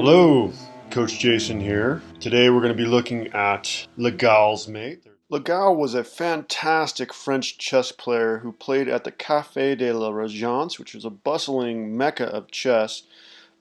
Hello, Coach Jason here. Today we're going to be looking at Legal's mate. Legal was a fantastic French chess player who played at the Café de la Régence, which was a bustling mecca of chess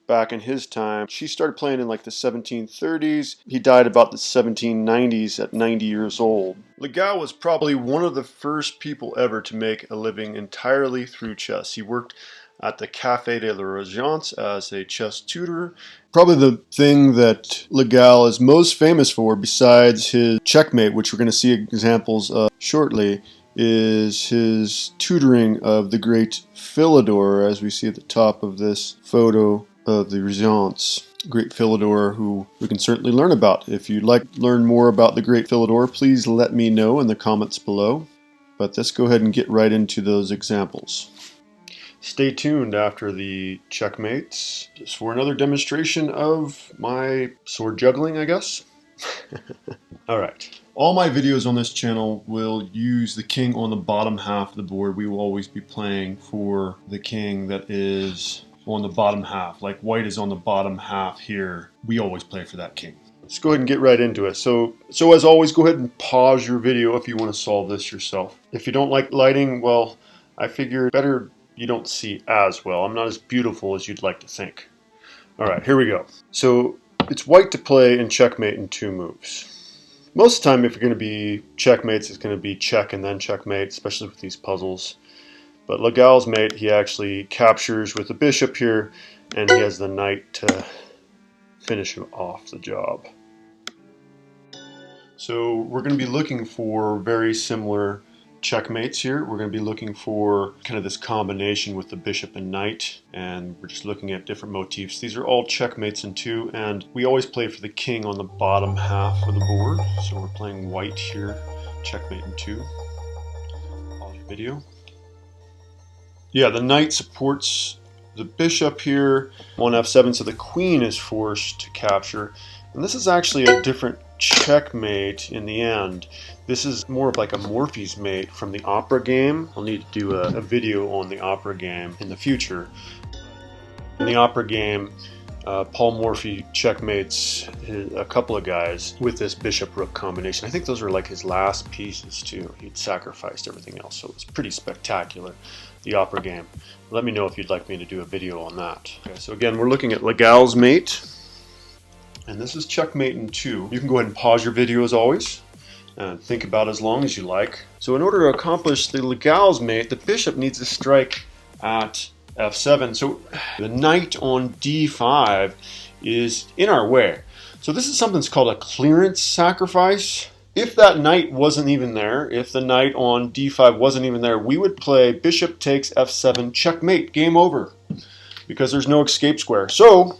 back in his time. She started playing in like the 1730s. He died about the 1790s at 90 years old. Legal was probably one of the first people ever to make a living entirely through chess. He worked at the Café de la Régence as a chess tutor. Probably the thing that Legal is most famous for, besides his checkmate, which we're going to see examples of shortly, is his tutoring of the great Philidor, as we see at the top of this photo of the Régence. Great Philidor, who we can certainly learn about. If you'd like to learn more about the great Philidor, please let me know in the comments below. But let's go ahead and get right into those examples. Stay tuned after the checkmates just for another demonstration of my sword juggling, I guess. Alright. All my videos on this channel will use the king on the bottom half of the board. We will always be playing for the king that is on the bottom half. Like white is on the bottom half here. We always play for that king. Let's go ahead and get right into it. So as always, go ahead and pause your video if you want to solve this yourself. If you don't like lighting, well, I figure better you don't see as well. I'm not as beautiful as you'd like to think. Alright, here we go. So it's white to play and checkmate in 2 moves. Most of the time, if you're going to be checkmates, it's going to be check and then checkmate, especially with these puzzles. But Legal's mate, he actually captures with the bishop here, and he has the knight to finish him off the job. So we're going to be looking for very similar checkmates here. We're going to be looking for kind of this combination with the bishop and knight, and we're just looking at different motifs. These are all checkmates in 2, and we always play for the king on the bottom half of the board. So we're playing white here, checkmate in 2. Pause your video. Yeah, the knight supports the bishop here on f7, so the queen is forced to capture. And this is actually a different checkmate in the end. This is more of like a Morphy's mate from the opera game. I'll need to do a video on the opera game in the future. In the opera game, Paul Morphy checkmates a couple of guys with this bishop-rook combination. I think those were like his last pieces too. He'd sacrificed everything else, so it was pretty spectacular, the opera game. Let me know if you'd like me to do a video on that. Okay, so again, we're looking at Legal's mate, and this is checkmate in 2. You can go ahead and pause your video as always, and think about as long as you like. So in order to accomplish the Legal's mate, the bishop needs to strike at f7. So the knight on d5 is in our way. So this is something that's called a clearance sacrifice. If that knight wasn't even there, if the knight on d5 wasn't even there, we would play bishop takes f7, checkmate, game over, because there's no escape square. So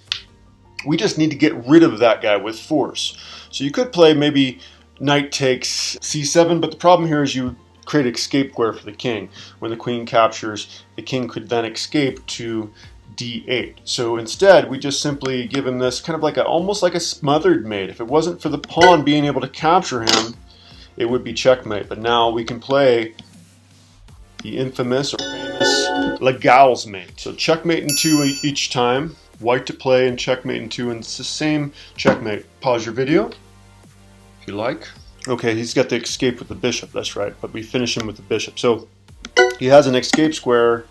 we just need to get rid of that guy with force. So you could play maybe knight takes c7, but the problem here is you create an escape square for the king. When the queen captures, the king could then escape to d8. So instead, we just simply give him this kind of like almost like a smothered mate. If it wasn't for the pawn being able to capture him, it would be checkmate. But now we can play the infamous or famous Legal's mate. So checkmate in 2 each time. White to play and checkmate in 2, and it's the same checkmate. Pause your video if you like. Okay, he's got the escape with the bishop, that's right, but we finish him with the bishop. So he has an escape square,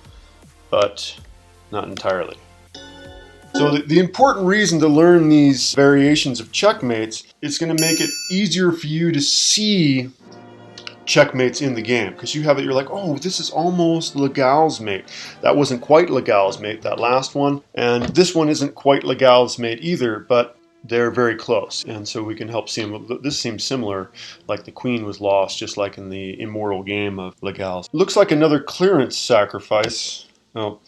but not entirely. So the important reason to learn these variations of checkmates is going to make it easier for you to see checkmates in the game, because you have it, you're like, oh, this is almost Legal's mate. That wasn't quite Legal's mate, that last one, and this one isn't quite Legal's mate either, but they're very close, and so we can help see them. This seems similar, like the queen was lost, just like in the immortal game of Legal's. Looks like another clearance sacrifice. Oh,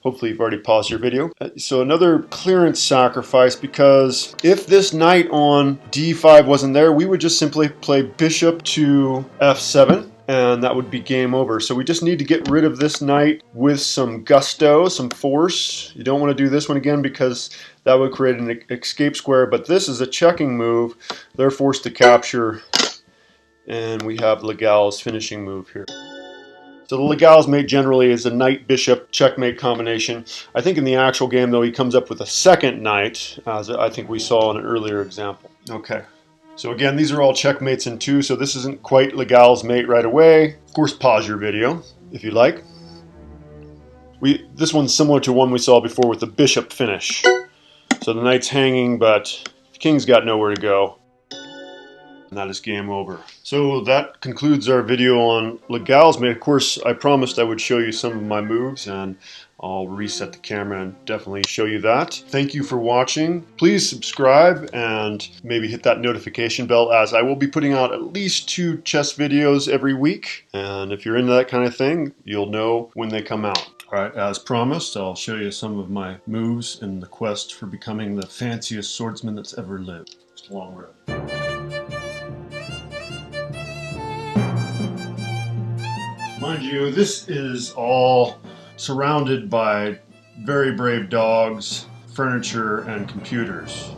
hopefully you've already paused your video. So another clearance sacrifice, because if this knight on d5 wasn't there, we would just simply play bishop to f7, and that would be game over. So we just need to get rid of this knight with some gusto, some force. You don't want to do this one again because that would create an escape square, but this is a checking move. They're forced to capture, and we have Legal's finishing move here. So the legal's mate generally is a knight-bishop checkmate combination. I think in the actual game, though, he comes up with a second knight, as I think we saw in an earlier example. Okay. So again, these are all checkmates in 2, so this isn't quite legal's mate right away. Of course, pause your video if you like. This one's similar to one we saw before with the bishop finish. So the knight's hanging, but the king's got nowhere to go. And that is game over. So that concludes our video on legal's mate. Of course, I promised I would show you some of my moves, and I'll reset the camera and definitely show you that. Thank you for watching. Please subscribe and maybe hit that notification bell, as I will be putting out at least 2 chess videos every week. And if you're into that kind of thing, you'll know when they come out. Alright, as promised, I'll show you some of my moves in the quest for becoming the fanciest swordsman that's ever lived. It's a long road. Mind you, this is all surrounded by very brave dogs, furniture, and computers.